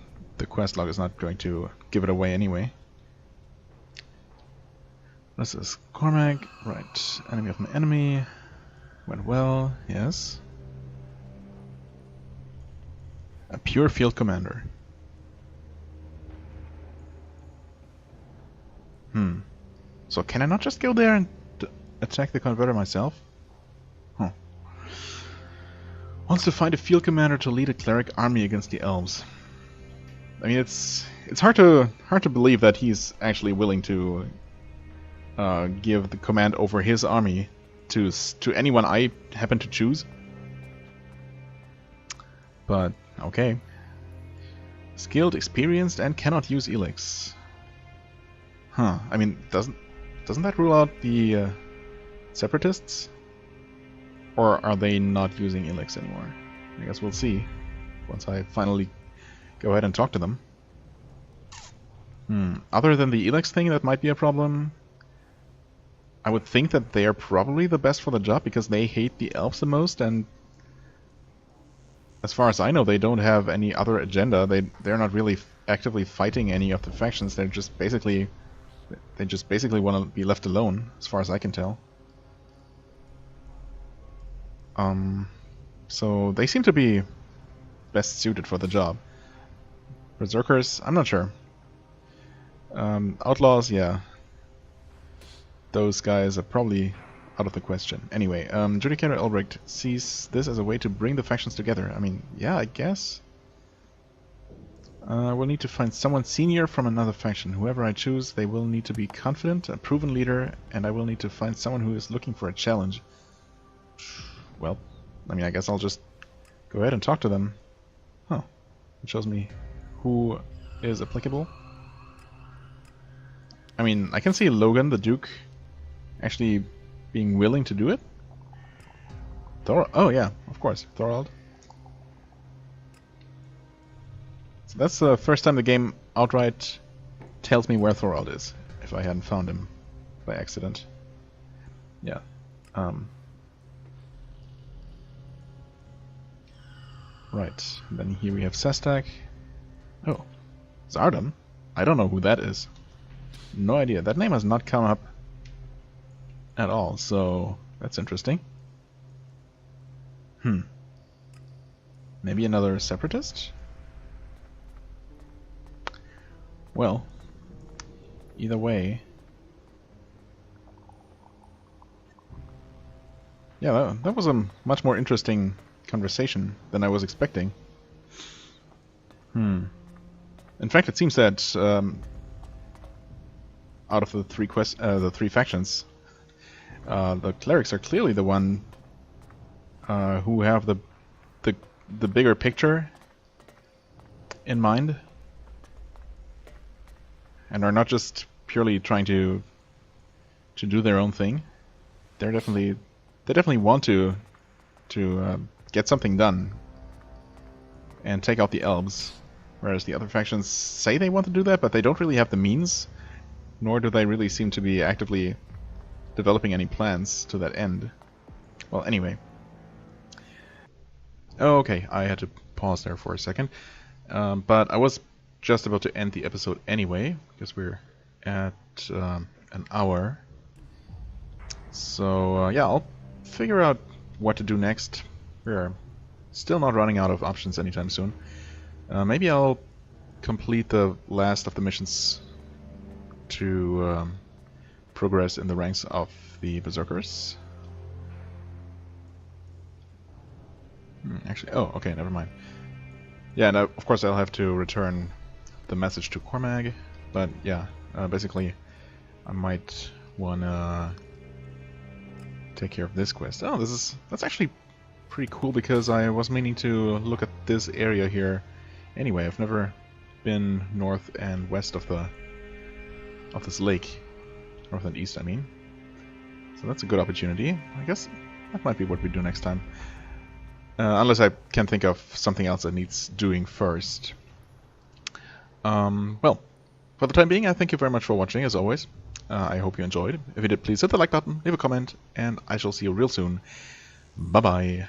quest log is not going to give it away anyway. This is Cormac, right. Enemy of my enemy. Went well, yes. A pure field commander. So can I not just go there and attack the converter myself? Huh. Wants to find a field commander to lead a cleric army against the elves. I mean, it's hard to believe that he's actually willing to give the command over his army to anyone I happen to choose. But okay. Skilled, experienced, and cannot use ELEX. Huh. I mean, doesn't that rule out the separatists? Or are they not using ELEX anymore? I guess we'll see once I finally go ahead and talk to them. Other than the ELEX thing, that might be a problem. I would think that they are probably the best for the job because they hate the elves the most, and as far as I know, they don't have any other agenda. They're not really actively fighting any of the factions. They just basically want to be left alone, as far as I can tell. So they seem to be best suited for the job. Berserkers, I'm not sure. Outlaws, yeah. Those guys are probably out of the question. Anyway, Judicator Elbricht sees this as a way to bring the factions together. I mean, yeah, I guess. We'll need to find someone senior from another faction. Whoever I choose, they will need to be confident, a proven leader, and I will need to find someone who is looking for a challenge. Well, I mean, I guess I'll just go ahead and talk to them. Huh. It shows me who is applicable. I mean, I can see Logan, the Duke, actually being willing to do it. Oh yeah, of course, Thorald. So that's the first time the game outright tells me where Thorald is, if I hadn't found him by accident. Yeah. Right, and then here we have Sestak. Oh, Zardom? I don't know who that is. No idea. That name has not come up at all, so that's interesting. Maybe another separatist? Well, either way. Yeah, that was a much more interesting conversation than I was expecting. In fact, it seems that out of the three factions, the clerics are clearly the one who have the bigger picture in mind, and are not just purely trying to do their own thing. They definitely want to get something done and take out the elves, whereas the other factions say they want to do that, but they don't really have the means, nor do they really seem to be actively developing any plans to that end. Well, anyway. Okay, I had to pause there for a second, but I was just about to end the episode anyway, because we're at an hour. So yeah, I'll figure out what to do next. We're still not running out of options anytime soon. Maybe I'll complete the last of the missions to progress in the ranks of the Berserkers. Actually, oh, okay, never mind. Yeah, and of course I'll have to return the message to Cormag, but yeah, basically I might wanna take care of this quest. Oh, that's actually pretty cool, because I was meaning to look at this area here anyway. I've never been north and west of this lake, north and east I mean. So that's a good opportunity. I guess that might be what we do next time. Unless I can think of something else that needs doing first. Well, for the time being, I thank you very much for watching, as always. I hope you enjoyed. If you did, please hit the like button, leave a comment, and I shall see you real soon. Bye-bye.